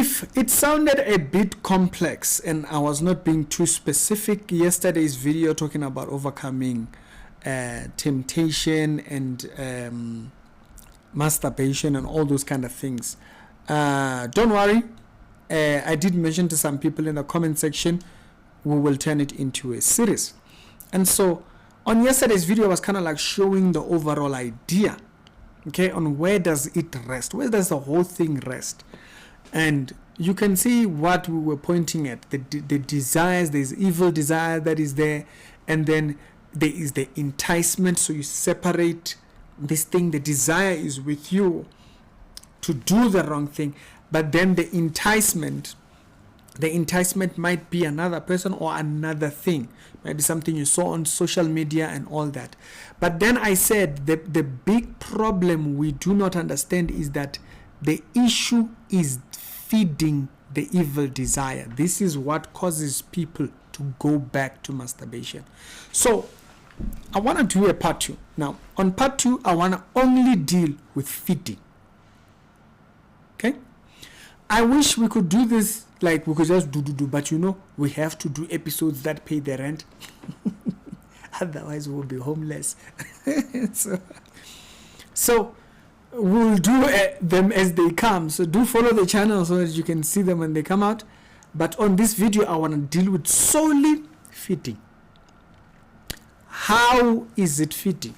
if it sounded a bit complex and I was not being too specific, yesterday's video talking about overcoming temptation and masturbation and all those kind of things, don't worry, I did mention to some people in the comment section, we will turn it into a series. And so on yesterday's video, I was kind of like showing the overall idea, okay, on where does it rest, where does the whole thing rest. And you can see what we were pointing at, the desires. There's evil desire that is there, and then there is the enticement. So you separate this thing. The desire is with you to do the wrong thing, but then the enticement might be another person or another thing, maybe something you saw on social media and all that. But then I said that the big problem we do not understand is that the issue is feeding the evil desire. This is what causes people to go back to masturbation. So I want to do a part 2. Now on part 2, I want to only deal with feeding. Okay, I wish we could do this, like we could just do, but we have to do episodes that pay the rent. Otherwise we'll be homeless. so we'll do them as they come. So do follow the channel so that you can see them when they come out. But on this video, I want to deal with solely feeding. How is it feeding?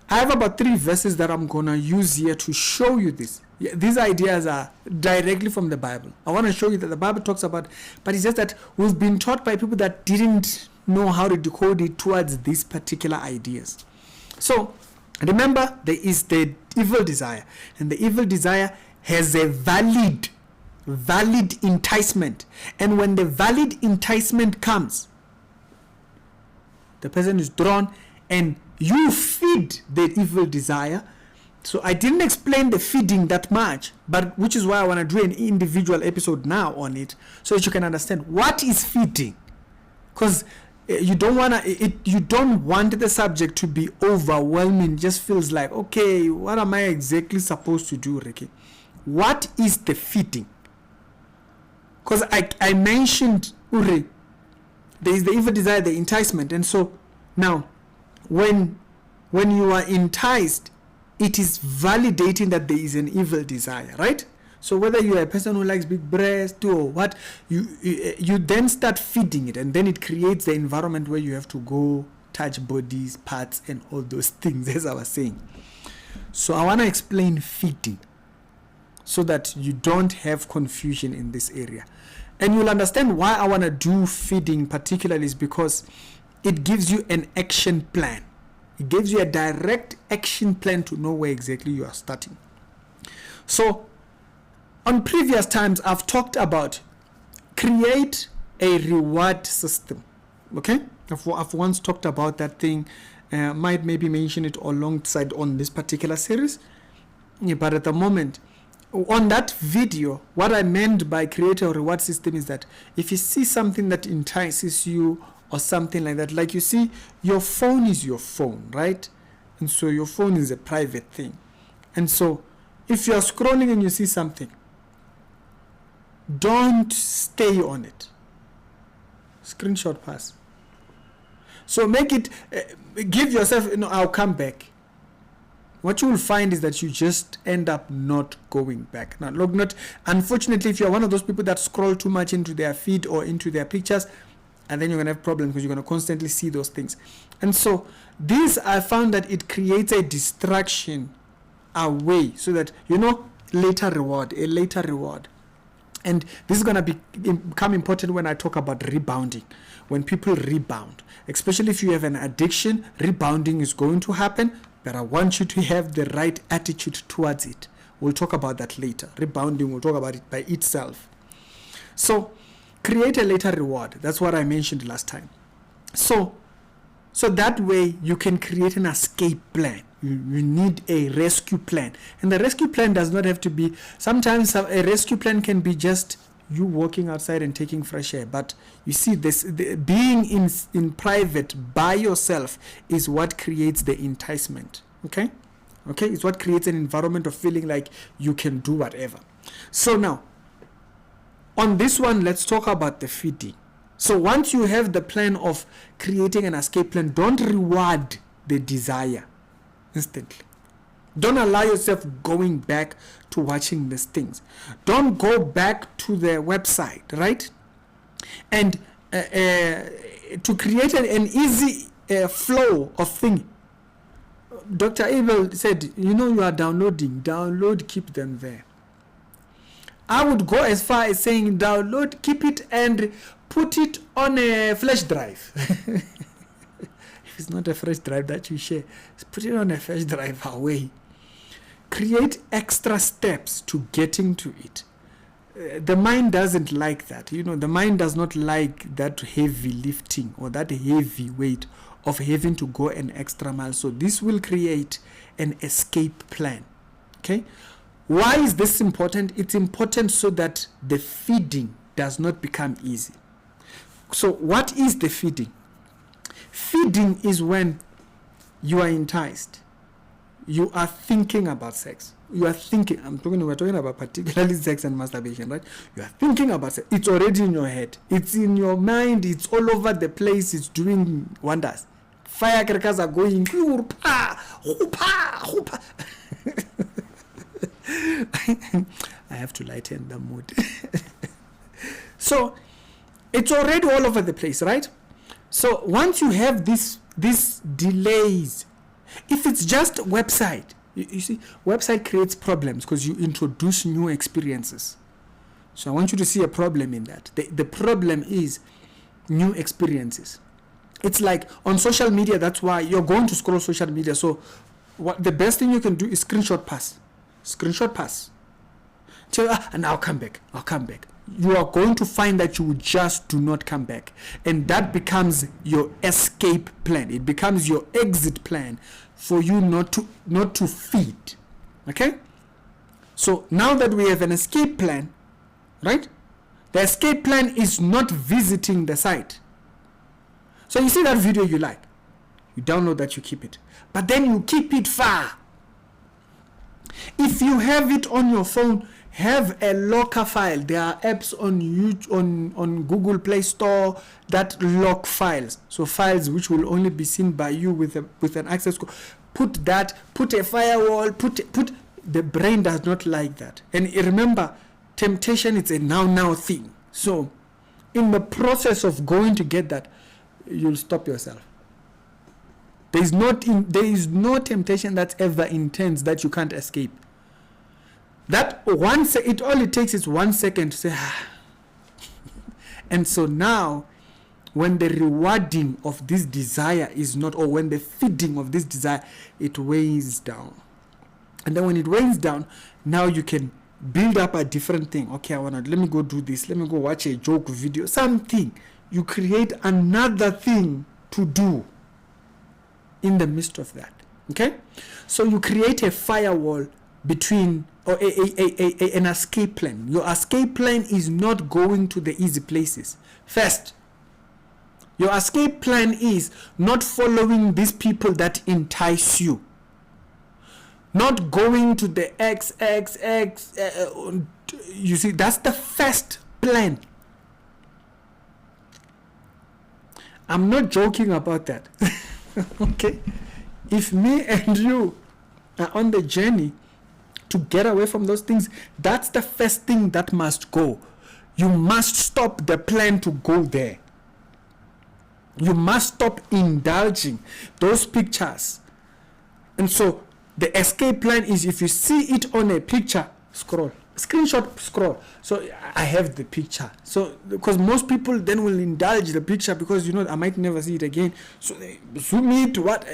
I have about 3 verses that I'm going to use here to show you this. These ideas are directly from the Bible. I want to show you that the Bible talks about, but it's just that we've been taught by people that didn't know how to decode it towards these particular ideas. So remember, there is the evil desire, and the evil desire has a valid enticement. And when the valid enticement comes, the person is drawn and you feed the evil desire. So I didn't explain the feeding that much, but which is why I want to do an individual episode now on it, so that you can understand what is feeding. Because you don't want the subject to be overwhelming. It just feels like, okay, what am I exactly supposed to do, Ricky? What is the feeding? Because I mentioned, Uri, there is the evil desire, the enticement. And so now when you are enticed, it is validating that there is an evil desire, right? So whether you are a person who likes big breasts or what, you then start feeding it, and then it creates the environment where you have to go touch bodies, parts, and all those things, as I was saying. So I want to explain feeding so that you don't have confusion in this area. And you'll understand why I want to do feeding particularly is because it gives you an action plan. It gives you a direct action plan to know where exactly you are starting. So on previous times, I've talked about create a reward system. Okay, I've once talked about that thing. Might maybe mention it alongside on this particular series. Yeah, but at the moment, on that video, what I meant by create a reward system is that if you see something that entices you or something like that, like you see, your phone is your phone, right? And so your phone is a private thing. And so if you're scrolling and you see something, don't stay on it. Screenshot pass. So make it, give yourself, I'll come back. What you will find is that you just end up not going back. Now, look, unfortunately, if you're one of those people that scroll too much into their feed or into their pictures, and then you're going to have problems because you're going to constantly see those things. And so this, I found that it creates a distraction away so that, a later reward. And this is going to become important when I talk about rebounding. When people rebound, especially if you have an addiction, rebounding is going to happen, but I want you to have the right attitude towards it. We'll talk about that later. Rebounding, we'll talk about it by itself. So create a later reward. That's what I mentioned last time. So that way you can create an escape plan. You need a rescue plan. And the rescue plan does not have to be, sometimes a rescue plan can be just you walking outside and taking fresh air. But you see, being in private by yourself is what creates the enticement. Okay, it's what creates an environment of feeling like you can do whatever. So now, on this one, let's talk about the feeding. So once you have the plan of creating an escape plan, don't reward the desire instantly. Don't allow yourself going back to watching these things. Don't go back to the website, right? And to create an easy flow of things. Dr. Abel said, you are downloading. Download, keep them there. I would go as far as saying download, keep it, and put it on a flash drive. If it's not a flash drive that you share, put it on a flash drive away. Create extra steps to getting to it. The mind doesn't like that. The mind does not like that heavy lifting or that heavy weight of having to go an extra mile. So this will create an escape plan. Okay? Why is this important? It's important so that the feeding does not become easy. So what is the feeding? Feeding is when you are enticed. You are thinking about sex. We're talking about particularly sex and masturbation, right? You are thinking about sex. It's already in your head. It's in your mind. It's all over the place. It's doing wonders. Firecrackers are going. I have to lighten the mood. So it's already all over the place, right? So once you have these delays, if it's just website, you see, website creates problems because you introduce new experiences. So I want you to see a problem in that. The problem is new experiences. It's like on social media, that's why you're going to scroll social media. So what the best thing you can do is screenshot pass. Screenshot pass. And I'll come back. You are going to find that you just do not come back. And that becomes your escape plan. It becomes your exit plan for you not to feed. Okay? So now that we have an escape plan, right? The escape plan is not visiting the site. So you see that video you like. You download that, you keep it. But then you keep it far. If you have it on your phone, have a locker file. There are apps on YouTube, on Google Play Store that lock files. So files which will only be seen by you with an access code. Put a firewall, the brain does not like that. And remember, temptation is a now thing. So in the process of going to get that, you'll stop yourself. There is no temptation that's ever intense that you can't escape. That it only takes is 1 second to say, And so now, when the rewarding of this desire is not, or when the feeding of this desire, it weighs down. And then when it weighs down, now you can build up a different thing. Okay, let me go do this. Let me go watch a joke video, something. You create another thing to do in the midst of that. Okay? So you create a firewall between, or an escape plan. Your escape plan is not going to the easy places. First, your escape plan is not following these people that entice you. Not going to the XXX. You see, that's the first plan. I'm not joking about that. Okay? If me and you are on the journey to get away from those things, that's the first thing that must go. You must stop the plan to go there. You must stop indulging those pictures. And so the escape plan is, if you see it on a picture, scroll. Screenshot, scroll. So I have the picture. So because most people then will indulge the picture because I might never see it again. So they zoom it, what?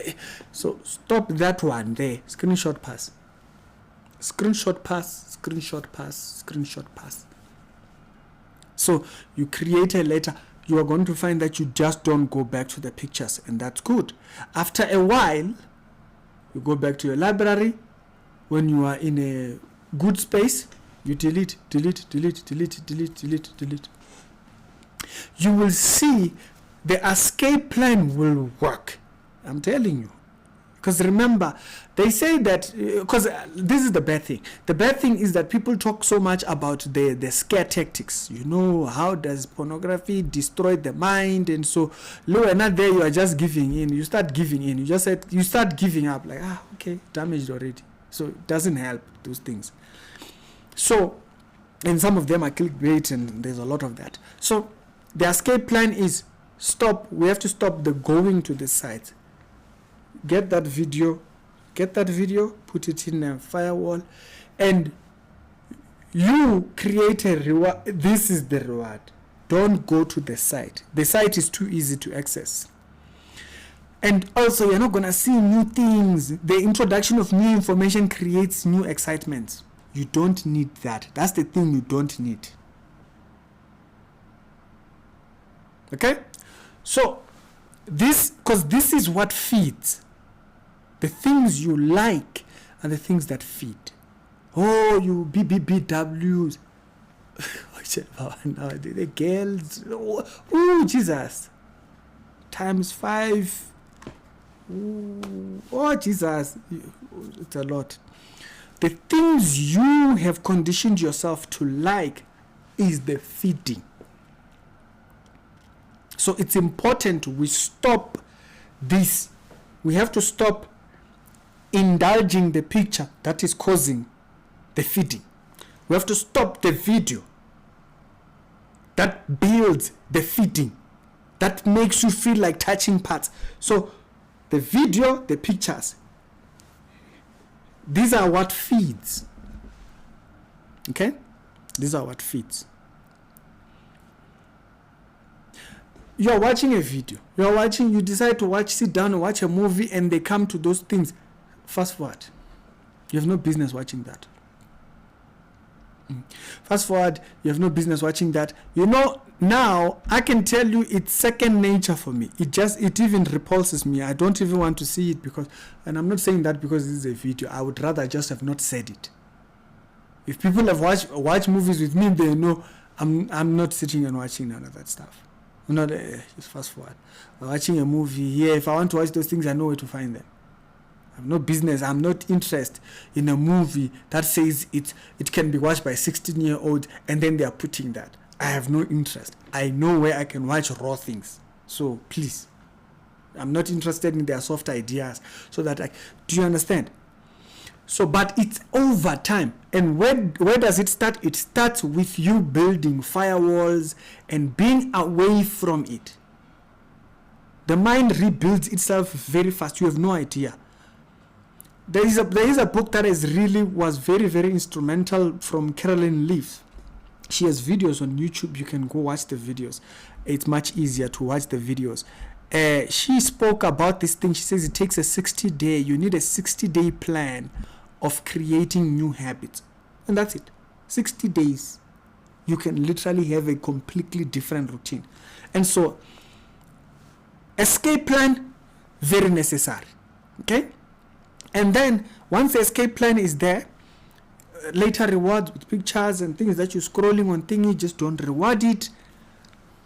So stop that one there. Screenshot pass. Screenshot pass, screenshot pass, screenshot pass. So you create a letter. You are going to find that you just don't go back to the pictures, and that's good. After a while, you go back to your library. When you are in a good space, you delete. You will see the escape plan will work. I'm telling you. Because remember, they say that, because this is the bad thing. The bad thing is that people talk so much about the scare tactics. How does pornography destroy the mind? And so, and not there, you are just giving in. You start giving in. You start giving up. Like, okay, damaged already. So it doesn't help, those things. So, and some of them are clickbait, and there's a lot of that. So the escape plan is stop. We have to stop the going to the site. Get that video, put it in a firewall, and you create a reward. This is the reward. Don't go to the site. The site is too easy to access. And also, you're not going to see new things. The introduction of new information creates new excitement. You don't need that. That's the thing you don't need. Okay? So, because this is what feeds. The things you like are the things that feed. Oh, you BBBWs. The girls. Oh, Jesus. Times 5. Oh, Jesus. It's a lot. The things you have conditioned yourself to like is the feeding. So it's important we stop this. We have to stop indulging the picture that is causing the feeding. We have to stop the video that builds the feeding, that makes you feel like touching parts. So the video, the pictures, these are what feeds. Okay? These are what feeds. You're watching a video. You decide to sit down and watch a movie, and they come to those things. Fast forward. You have no business watching that. Fast forward, you have no business watching that. Now I can tell you it's second nature for me. It even repulses me. I don't even want to see it and I'm not saying that because this is a video. I would rather just have not said it. If people have watched movies with me, they know I'm not sitting and watching none of that stuff. I'm not just fast forward. I'm watching a movie here. If I want to watch those things, I know where to find them. I have no business. I'm not interested in a movie that says it can be watched by 16-year-olds and then they are putting that. I have no interest. I know where I can watch raw things. So please, I'm not interested in their soft ideas. Do you understand? So, but it's over time. And where does it start? It starts with you building firewalls and being away from it. The mind rebuilds itself very fast. You have no idea. There is a book that was very, very instrumental from Carolyn Leaf. She has videos on YouTube. You can go watch the videos. It's much easier to watch the videos. She spoke about this thing. She says it takes you need a 60-day plan of creating new habits. And that's it. 60 days. You can literally have a completely different routine. And so, escape plan, very necessary. Okay? And then, once the escape plan is there, later rewards with pictures and things that you're scrolling on thingy, just don't reward it.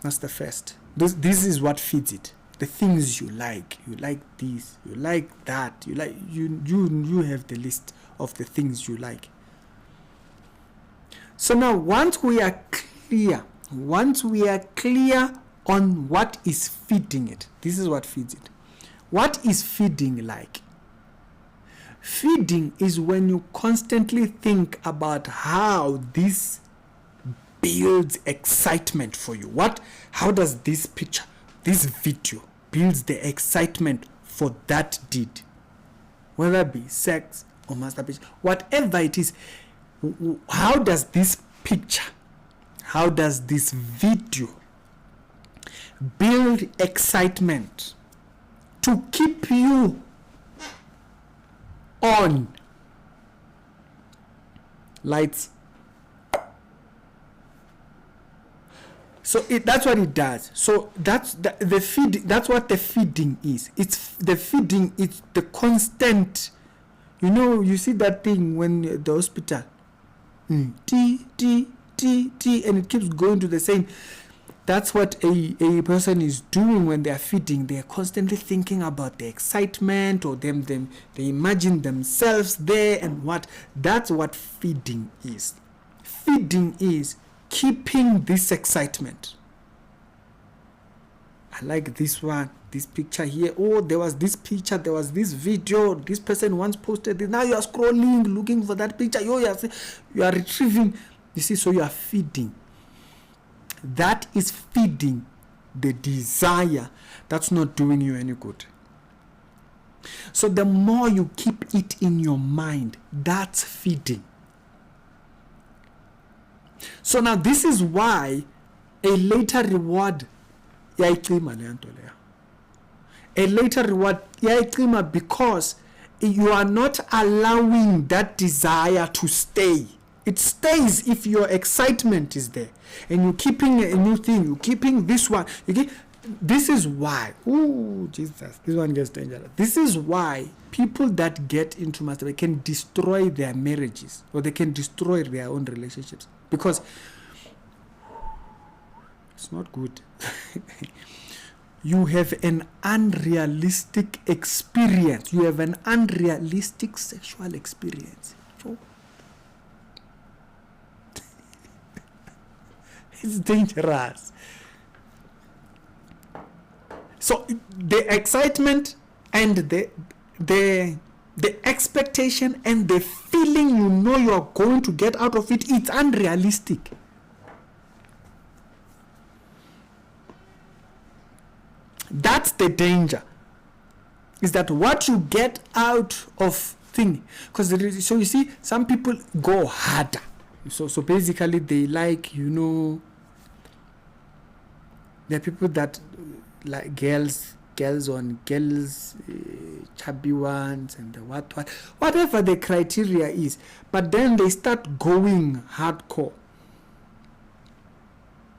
That's the first. This is what feeds it. The things you like. You like this. You like that. You have the list of the things you like. So now, once we are clear on what is feeding it, this is what feeds it. What is feeding like? Feeding is when you constantly think about how this builds excitement for you. How does this picture, this video builds the excitement for that deed? Whether it be sex or masturbation, whatever it is, how does this picture, how does this video build excitement to keep you on? Lights. So that's what it does. So that's the feed. That's what the feeding is. It's the feeding. It's the constant. You see that thing when the hospital, T, and it keeps going to the same. That's what a person is doing when they are feeding. They are constantly thinking about the excitement, or they imagine themselves there and what. That's what feeding is. Feeding is keeping this excitement. I like this one, this picture here. Oh, there was this picture, there was this video, this person once posted this. Now you are scrolling, looking for that picture. You are retrieving. You see, so you are feeding. That is feeding the desire that's not doing you any good. So the more you keep it in your mind, that's feeding. So now this is why a later reward, a later reward, because you are not allowing that desire to stay. It stays if your excitement is there, and you're keeping a new thing, you're keeping this one. This is why, Jesus, this one gets dangerous. This is why people that get into masturbation can destroy their marriages, or they can destroy their own relationships, because it's not good. You have an unrealistic experience. You have an unrealistic sexual experience. It's dangerous. So the excitement and the expectation and the feeling you are going to get out of it, it's unrealistic. That's the danger. Is that what you get out of thing? Because so you see, some people go harder. So basically they like, there are people that like girls on girls, chubby ones, and the whatever the criteria is. But then they start going hardcore.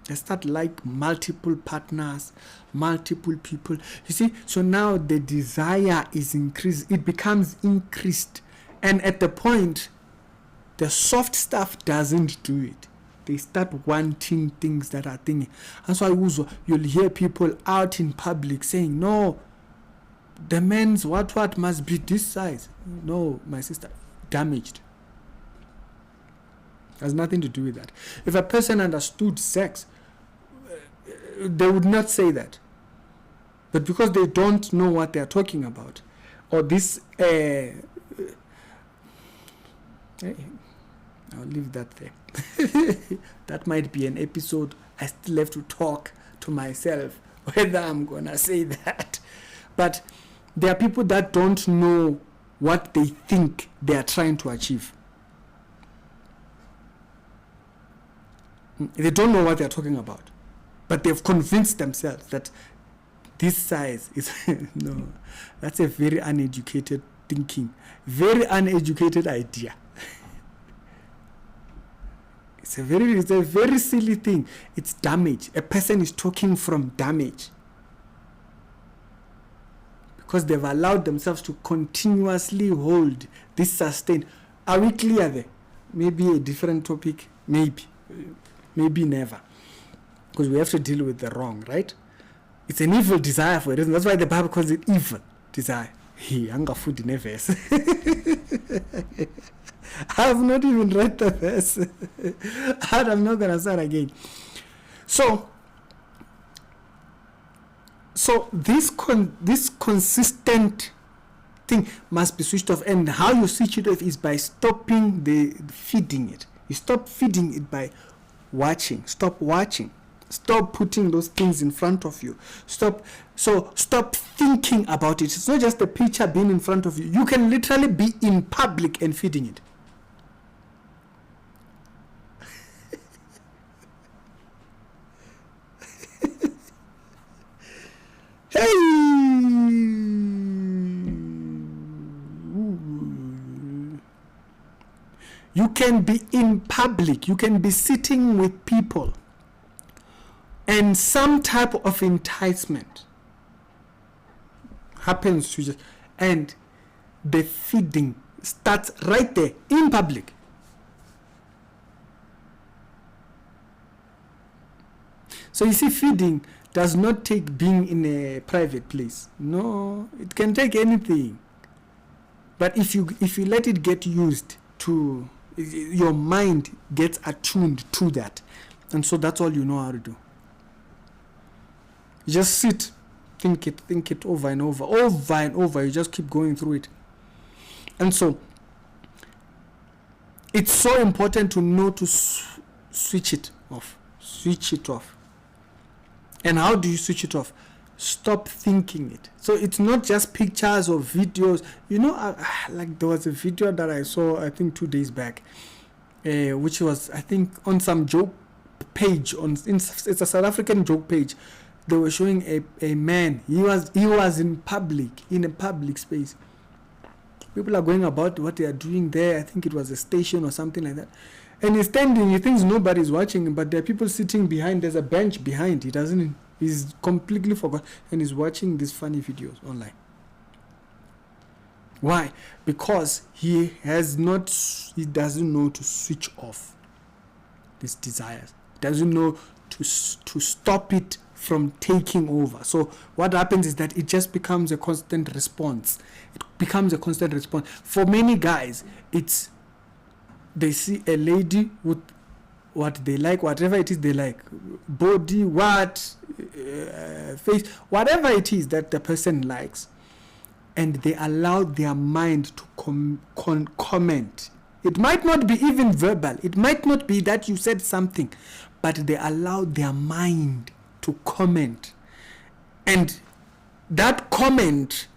They start like multiple partners, multiple people. You see, so now the desire is increased. It becomes increased. And at the point, the soft stuff doesn't do it. They start wanting things that are thingy. That's why also you'll hear people out in public saying, no, the men's what must be this size. No, my sister, damaged. Has nothing to do with that. If a person understood sex, they would not say that. But because they don't know what they're talking about, or this, I'll leave that there. That might be an episode I still have to talk to myself whether I'm gonna say that. But there are people that don't know what they think they are trying to achieve. They don't know what they're talking about, but they've convinced themselves that this size is no. That's a very uneducated thinking, very uneducated idea. It's a very silly thing. It's damage. A person is talking from damage because they've allowed themselves to continuously hold this sustain. Are we clear there? Maybe a different topic. Maybe never, because we have to deal with the wrong, right? It's an evil desire for a reason. That's why the Bible calls it evil desire. Hunger food in a verse. I have not even read the verse. I'm not going to start again. So this consistent thing must be switched off. And how you switch it off is by stopping the feeding it. You stop feeding it by watching. Stop watching. Stop putting those things in front of you. Stop thinking about it. It's not just a picture being in front of you. You can literally be in public and feeding it. Hey! You can be in public. You can be sitting with people. And some type of enticement happens to you, and the feeding starts right there in public. So you see, feeding does not take being in a private place. No, it can take anything. But if you let it get used to, your mind gets attuned to that. And so that's all you know how to do. You just sit, think it over and over and over. You just keep going through it. And so it's so important to know to switch it off. And how do you switch it off? Stop thinking it. So it's not just pictures or videos. Like there was a video that I saw, I think 2 days back, which was, I think, on some joke page. It's a South African joke page. They were showing a man. He was in a public space. People are going about what they are doing there. I think it was a station or something like that. And he's standing. He thinks nobody's watching, but there are people sitting behind. There's a bench behind. He's completely forgot, and he's watching these funny videos online. Why? Because he doesn't know to switch off these desires. He doesn't know to stop it from taking over. So what happens is that it just becomes a constant response. For many guys, they see a lady with what they like, whatever it is they like, body, face, whatever it is that the person likes, and they allow their mind to comment. It might not be even verbal. It might not be that you said something, but they allow their mind to comment. And that comment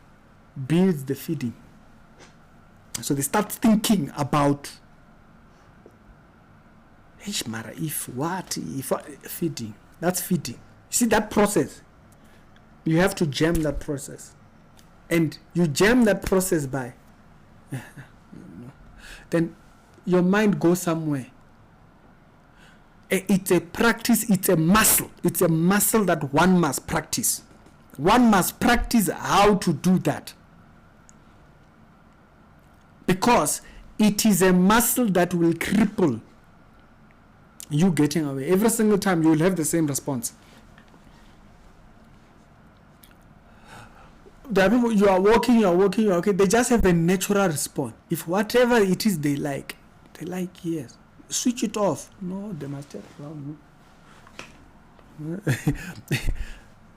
builds the feeding. So they start thinking about feeding. That's feeding. You see that process? You have to jam that process. And you jam that process by then your mind goes somewhere. It's a practice, it's a muscle. It's a muscle that one must practice. One must practice how to do that. Because it is a muscle that will cripple you getting away. Every single time you will have the same response. There are people, you are walking, they just have a natural response. If whatever it is they like, yes. Switch it off. No, they must have wrong.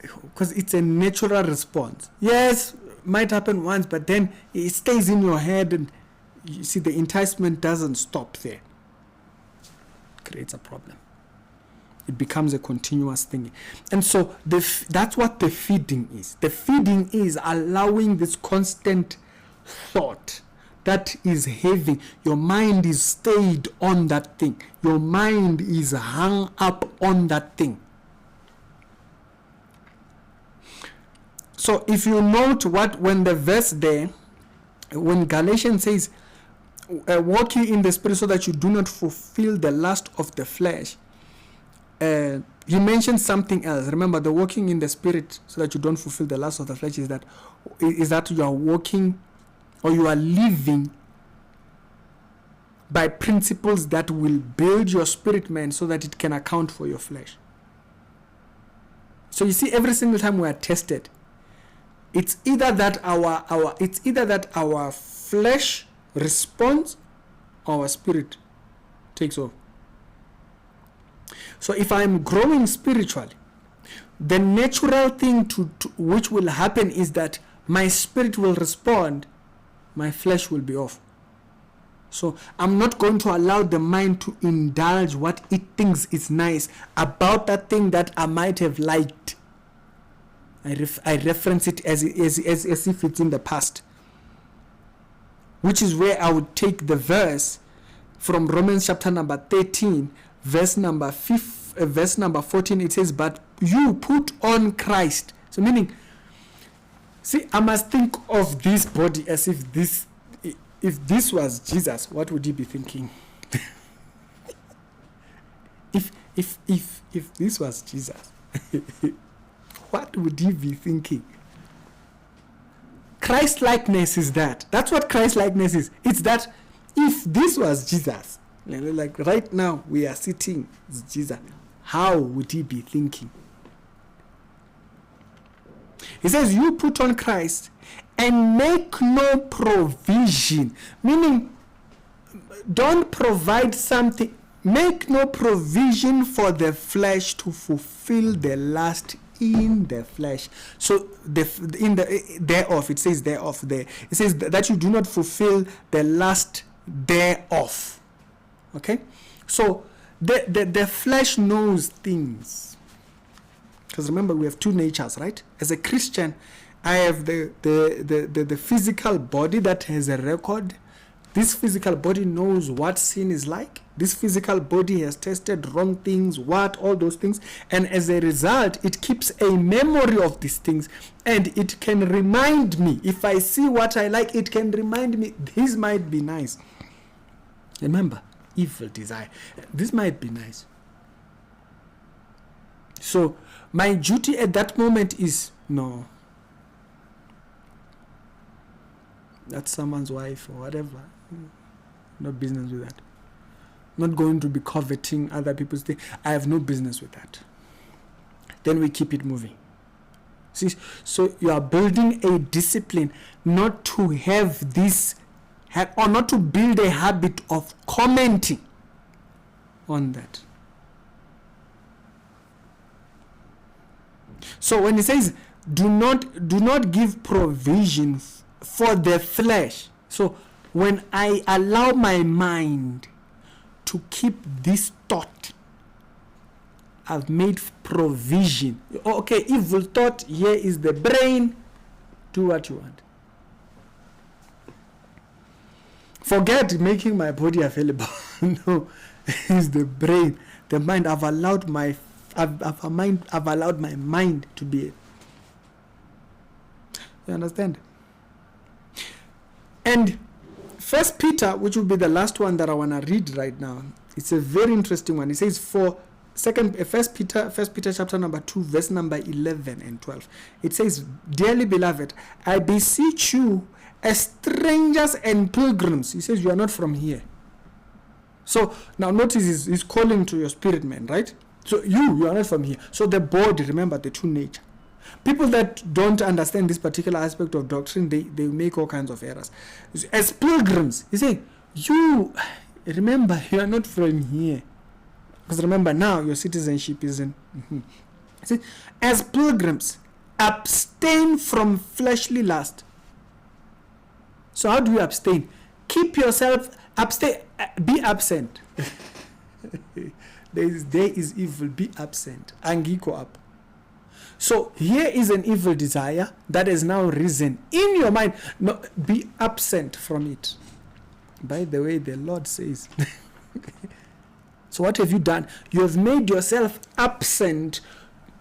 Because it's a natural response. Yes, might happen once, but then it stays in your head, and you see the enticement doesn't stop there. Creates a problem. It becomes a continuous thing. And so that's what the feeding is. The feeding is allowing this constant thought that is heavy. Your mind is stayed on that thing. Your mind is hung up on that thing. So if you note when the verse there, when Galatians says, walk ye in the spirit so that you do not fulfill the lust of the flesh, he mentioned something else. Remember, the walking in the spirit so that you don't fulfill the lust of the flesh is that you are walking, or you are living by principles that will build your spirit man so that it can account for your flesh. So you see, every single time we are tested, it's either that our flesh responds or our spirit takes over. So if I'm growing spiritually, the natural thing to which will happen is that my spirit will respond, my flesh will be off. So I'm not going to allow the mind to indulge what it thinks is nice about that thing that I might have liked. I reference it as if it's in the past, which is where I would take the verse from Romans chapter number 13, verse number 14. It says, but you put on Christ. So meaning, see, I must think of this body as if this was Jesus. What would he be thinking? if this was Jesus, what would he be thinking? Christ-likeness is that. That's what Christ-likeness is. It's that if this was Jesus, like right now we are sitting, it's Jesus. how would he be thinking? He says, you put on Christ and make no provision. Meaning, don't provide something. Make no provision for the flesh to fulfill the lust in the flesh. So thereof, it says thereof there. It says that you do not fulfill the lust thereof. Okay? So the flesh knows things. Because remember, we have two natures, right? As a Christian, I have the physical body that has a record. This physical body knows what sin is like. This physical body has tested wrong things, all those things. And as a result, it keeps a memory of these things. And it can remind me, if I see what I like, it can remind me, this might be nice. Remember, evil desire. This might be nice. So, my duty at that moment is, no. That's someone's wife or whatever. No business with that. Not going to be coveting other people's things. I have no business with that. Then we keep it moving. See, so you are building a discipline not to have this, or not to build a habit of commenting on that. So when he says, do not give provision for the flesh. So when I allow my mind to keep this thought, I've made provision. Okay, evil thought, here is the brain. Do what you want. Forget making my body available. No, it's the brain, the mind. I've allowed my mind to be. You understand? And First Peter, which will be the last one that I want to read right now, it's a very interesting one. It says, First Peter chapter number 2, verse number 11 and 12. It says, dearly beloved, I beseech you as strangers and pilgrims. He says, you are not from here. So now notice he's calling to your spirit man, right? So you are not from here. So the body, remember the true nature. People that don't understand this particular aspect of doctrine, they make all kinds of errors. As pilgrims, he say, you remember, you are not from here. Because remember, now your citizenship is in. See, as pilgrims, abstain from fleshly lust. So how do you abstain? Keep yourself, be absent. There is evil, be absent. Angiko up. So here is an evil desire that has now risen in your mind. No, be absent from it. By the way, the Lord says. So what have you done? You have made yourself absent.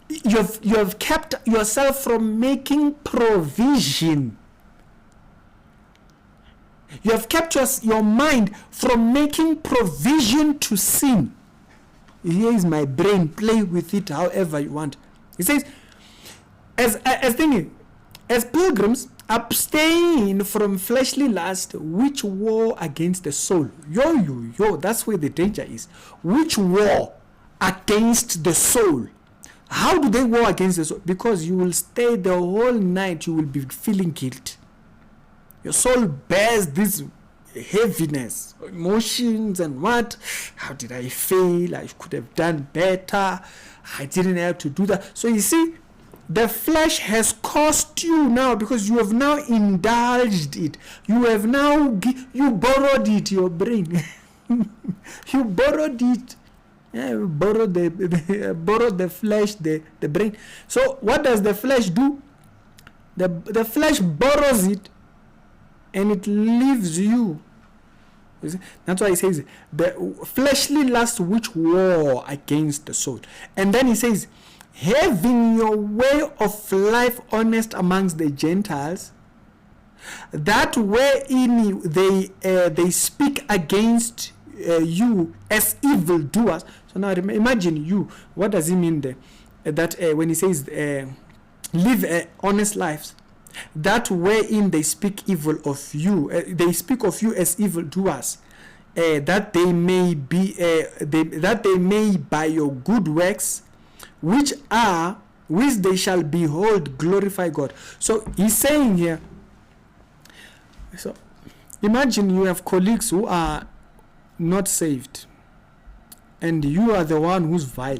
You have kept yourself from making provision. You have kept your mind from making provision to sin. Here is my brain. Play with it however you want. He says, as pilgrims, abstain from fleshly lust which war against the soul. Yo, that's where the danger is. Which war against the soul? How do they war against the soul? Because you will stay the whole night, you will be feeling guilt. Your soul bears this heaviness, emotions and what? How did I fail? I could have done better. I didn't have to do that. So you see, the flesh has cost you now because you have now indulged it. You have now, you borrowed it, your brain. You borrowed it. Yeah, you borrowed the flesh, the brain. So what does the flesh do? The flesh borrows it and it leaves you. That's why he says the fleshly lust which war against the soul. And then he says, having your way of life honest amongst the Gentiles, that wherein they speak against you as evildoers. So now imagine you. What does he mean there? That when he says live honest lives, that wherein they speak evil of you, they speak of you as evildoers. that they may by your good works, which they shall behold, glorify God. So he's saying here, so imagine you have colleagues who are not saved, and you are the one who's vile.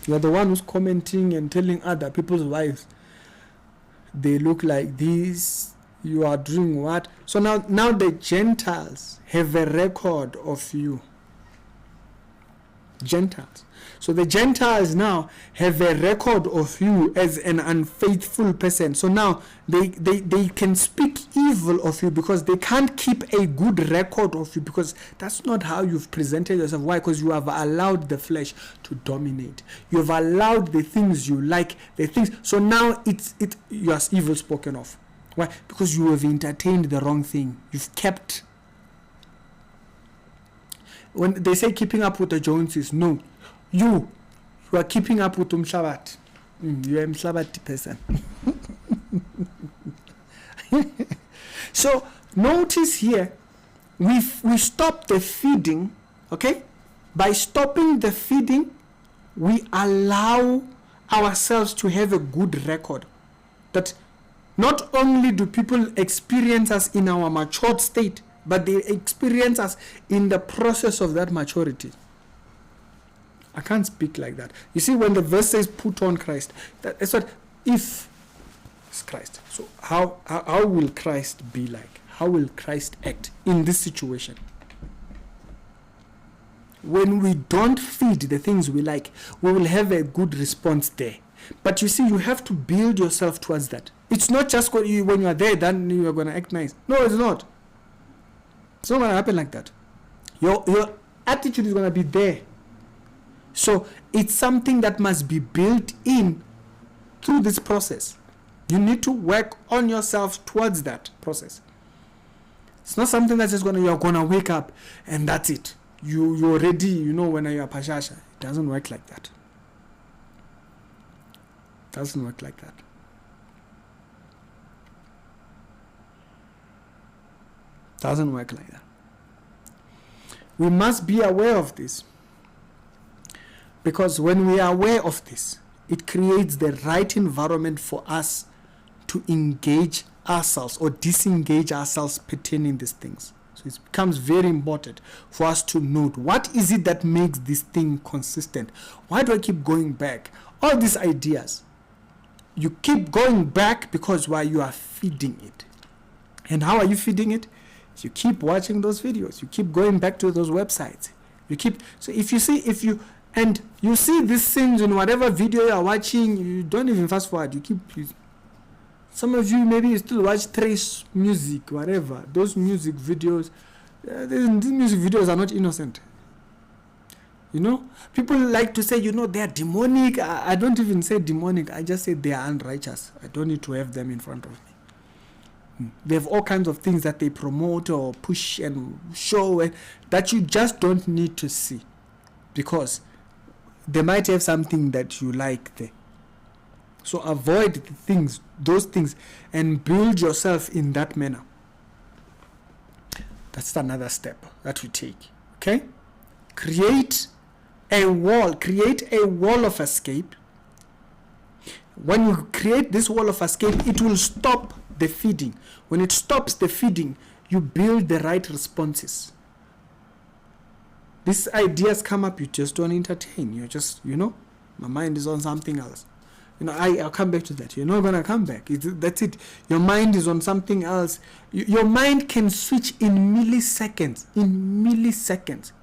You are the one who's commenting and telling other people's wives they look like this, you are doing what. So now the Gentiles have a record of you. Gentiles. So the Gentiles now have a record of you as an unfaithful person. So now they can speak evil of you because they can't keep a good record of you, because that's not how you've presented yourself. Why? Because you have allowed the flesh to dominate. You have allowed the things you like, the things. So now you are evil spoken of. Why? Because you have entertained the wrong thing. You've kept. When they say keeping up with the Joneses, no. You are keeping up with Umhlabat. You are a Umhlabati person. So notice here, we stop the feeding, okay? By stopping the feeding, we allow ourselves to have a good record. That not only do people experience us in our matured state, but they experience us in the process of that maturity. I can't speak like that. You see, when the verse says put on Christ, that's what, if it's Christ. So how will Christ be like? How will Christ act in this situation? When we don't feed the things we like, we will have a good response there. But you see, you have to build yourself towards that. It's not just when you are there, then you are going to act nice. No, it's not. It's not going to happen like that. Your attitude is going to be there. So it's something that must be built in through this process. You need to work on yourself towards that process. It's not something that's just you're gonna wake up and that's it. You're already, when you're pashasha. It doesn't work like that. It doesn't work like that. It doesn't work like that. We must be aware of this. Because when we are aware of this, it creates the right environment for us to engage ourselves or disengage ourselves pertaining these things. So it becomes very important for us to note, what is it that makes this thing consistent? Why do I keep going back? All these ideas. You keep going back because while you are feeding it. And how are you feeding it? You keep watching those videos. You keep going back to those websites. So if you see these things in whatever video you are watching, you don't even fast forward. Some of you maybe you still watch trace music, whatever. Those music videos, these music videos are not innocent. People like to say, they are demonic. I don't even say demonic. I just say they are unrighteous. I don't need to have them in front of me. They have all kinds of things that they promote or push and show that you just don't need to see, because they might have something that you like there. So avoid those things, and build yourself in that manner. That's another step that we take. Okay? Create a wall of escape. When you create this wall of escape, it will stop the feeding. When it stops the feeding, you build the right responses. These ideas come up, you just don't entertain. You're just, my mind is on something else. I'll come back to that. You're not going to come back. That's it. Your mind is on something else. Your mind can switch in milliseconds.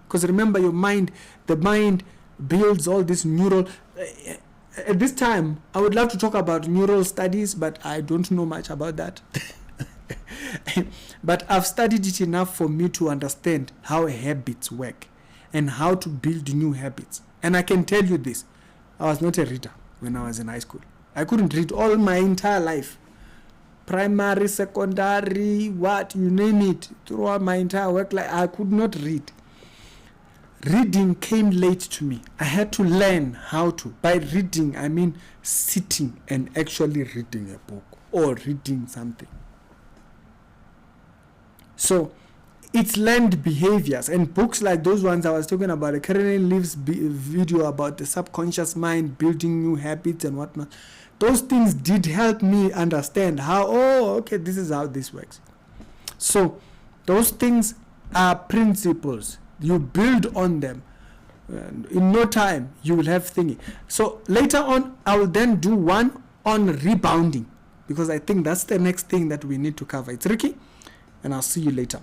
Because remember, the mind builds all this neural. At this time, I would love to talk about neural studies, but I don't know much about that. But I've studied it enough for me to understand how habits work and how to build new habits. And I can tell you this, I was not a reader when I was in high school. I couldn't read all my entire life. Primary, secondary, you name it. Throughout my entire work life, I could not read. Reading came late to me. I had to learn how to. By reading, I mean sitting and actually reading a book or reading something. So it's learned behaviors, and books like those ones I was talking about, the Karen Leaves video about the subconscious mind building new habits and whatnot. Those things did help me understand how, okay, this is how this works. So those things are principles. You build on them. In no time, you will have thingy. So later on, I will then do one on rebounding, because I think that's the next thing that we need to cover. It's Ricky, and I'll see you later.